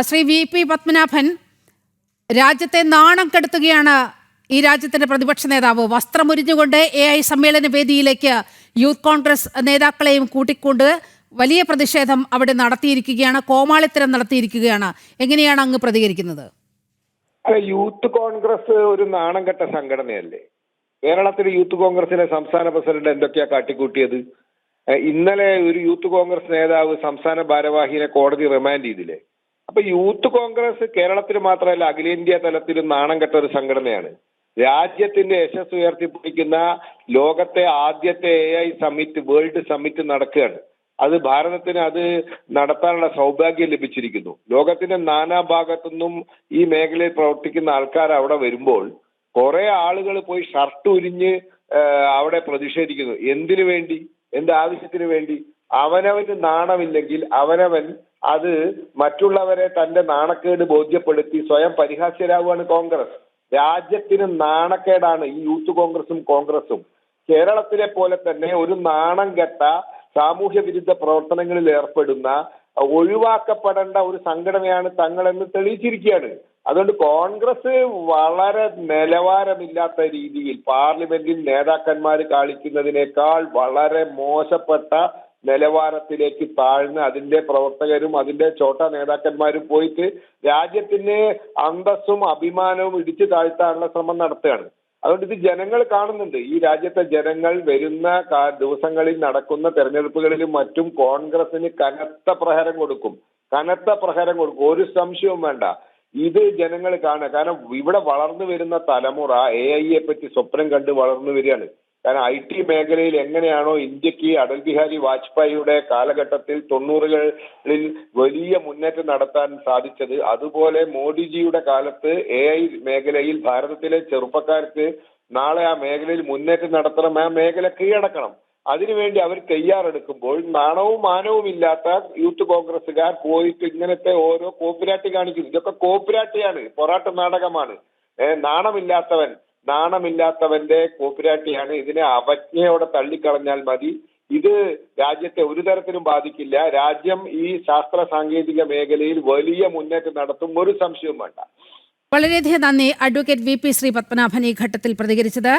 Shri V P Padmanabhan, രാജ്യത്തെ നാണം കെടുത്തുകയാണ് ഈ രാജ്യത്തിന്റെ പ്രതിപക്ഷ നേതാവ്. വസ്ത്രമുരിഞ്ഞുകൊണ്ട് AI സമ്മേളന വേദിയിലേക്ക് യൂത്ത് കോൺഗ്രസ് നേതാക്കളെയും കൂട്ടിക്കൊണ്ട് വലിയ പ്രതിഷേധം അവിടെ നടത്തിയിരിക്കുകയാണ്, കോമാളിത്തരം നടത്തിയിരിക്കുകയാണ്. എങ്ങനെയാണ് അങ്ങ് പ്രതികരിക്കുന്നത്? യൂത്ത് കോൺഗ്രസ് ഒരു നാണം കെട്ട സംഘടനയല്ലേ? കേരളത്തിലെ യൂത്ത് കോൺഗ്രസിലെ സംസ്ഥാന പ്രസിഡന്റ് എന്തൊക്കെയാ കാട്ടിക്കൂട്ടിയത്? ഇന്നലെ ഒരു യൂത്ത് കോൺഗ്രസ് നേതാവ് സംസ്ഥാന ഭാരവാഹിയെ കോടതി റിമാൻഡ് ചെയ്തില്ലേ? അപ്പൊ യൂത്ത് കോൺഗ്രസ് കേരളത്തിൽ മാത്രമല്ല അഖിലേന്ത്യാ തലത്തിലും നാണം കെട്ട ഒരു സംഘടനയാണ്. രാജ്യത്തിന്റെ യശസ് ഉയർത്തിപ്പിടിക്കുന്ന ലോകത്തെ ആദ്യത്തെ AI സമ്മിറ്റ്, വേൾഡ് സമ്മിറ്റ് നടക്കുകയാണ്. അത് ഭാരതത്തിന് അത് നടത്താനുള്ള സൗഭാഗ്യം ലഭിച്ചിരിക്കുന്നു. ലോകത്തിന്റെ നാനാഭാഗത്തുനിന്നും ഈ മേഖലയിൽ പ്രവർത്തിക്കുന്ന ആൾക്കാർ അവിടെ വരുമ്പോൾ കുറെ ആളുകൾ പോയി ഷർട്ട് ഉരിഞ്ഞ് അവിടെ പ്രതിഷേധിക്കുന്നു. എന്തിനു വേണ്ടി? എന്ത് ആവശ്യത്തിന് വേണ്ടി? അവനവന് നാണമില്ലെങ്കിൽ അവനവൻ അത് മറ്റുള്ളവരെ തന്റെ നാണക്കേട് ബോധ്യപ്പെടുത്തി സ്വയം പരിഹാസ്യരാകുവാണ് കോൺഗ്രസ്. രാജ്യത്തിന് നാണക്കേടാണ് ഈ യൂത്ത് കോൺഗ്രസും. കേരളത്തിലെ പോലെ തന്നെ ഒരു നാണം കെട്ട സാമൂഹ്യ വിരുദ്ധ പ്രവർത്തനങ്ങളിൽ ഏർപ്പെടുന്ന ഒഴിവാക്കപ്പെടേണ്ട ഒരു സംഘടനയാണ് തങ്ങളെന്ന് തെളിയിച്ചിരിക്കുകയാണ്. അതുകൊണ്ട് കോൺഗ്രസ് വളരെ നിലവാരമില്ലാത്ത രീതിയിൽ പാർലമെന്റിൽ നേതാക്കന്മാർ കാണിക്കുന്നതിനേക്കാൾ വളരെ മോശപ്പെട്ട നിലവാരത്തിലേക്ക് താഴ്ന്ന് അതിന്റെ പ്രവർത്തകരും അതിന്റെ ചോട്ട നേതാക്കന്മാരും പോയിട്ട് രാജ്യത്തിന് അന്തസ്സും അഭിമാനവും ഇടിച്ചു താഴ്ത്താനുള്ള ശ്രമം നടത്തുകയാണ്. അതുകൊണ്ട് ഇത് ജനങ്ങൾ കാണുന്നുണ്ട്. ഈ രാജ്യത്തെ ജനങ്ങൾ വരുന്ന ദിവസങ്ങളിൽ നടക്കുന്ന തെരഞ്ഞെടുപ്പുകളിലും മറ്റും കോൺഗ്രസിന് കനത്ത പ്രഹരം കൊടുക്കും. ഒരു സംശയവും വേണ്ട. ഇത് ജനങ്ങൾ കാണുക. കാരണം ഇവിടെ വളർന്നു വരുന്ന തലമുറ AI പറ്റി സ്വപ്നം കണ്ട് വളർന്നു വരികയാണ്. കാരണം IT മേഖലയിൽ എങ്ങനെയാണോ ഇന്ത്യക്ക് അടൽ ബിഹാരി വാജ്പേയിയുടെ കാലഘട്ടത്തിൽ 90കളിൽ വലിയ മുന്നേറ്റം നടത്താൻ സാധിച്ചത്, അതുപോലെ മോഡിജിയുടെ കാലത്ത് AI മേഖലയിൽ ഭാരതത്തിലെ ചെറുപ്പക്കാർക്ക് നാളെ ആ മേഖലയിൽ മുന്നേറ്റം നടത്തണം, ആ മേഖല കീഴടക്കണം. അതിനുവേണ്ടി അവർ തയ്യാറെടുക്കുമ്പോൾ നാണവും മാനവും ഇല്ലാത്ത യൂത്ത് കോൺഗ്രസുകാർ പോയിട്ട് ഇങ്ങനത്തെ ഓരോ കോപ്പിരാട്ടി കാണിക്കുന്നു. ഇതൊക്കെ കോപ്പിരാട്ടിയാണ്, പൊറാട്ട് നാടകമാണ്. നാണമില്ലാത്തവന്റെ കോപ്പിരാട്ടിയാണ്. ഇതിനെ അവജ്ഞയോടെ തള്ളിക്കളഞ്ഞാൽ മതി. ഇത് രാജ്യത്തെ ഒരു തരത്തിലും ബാധിക്കില്ല. രാജ്യം ഈ ശാസ്ത്ര സാങ്കേതിക മേഖലയിൽ വലിയ മുന്നേറ്റം നടത്തും, ഒരു സംശയവും വേണ്ട. വളരെയധികം നന്ദി അഡ്വക്കേറ്റ് VP ശ്രീ പത്മനാഭൻ ഈ ഘട്ടത്തിൽ പ്രതികരിച്ചത്.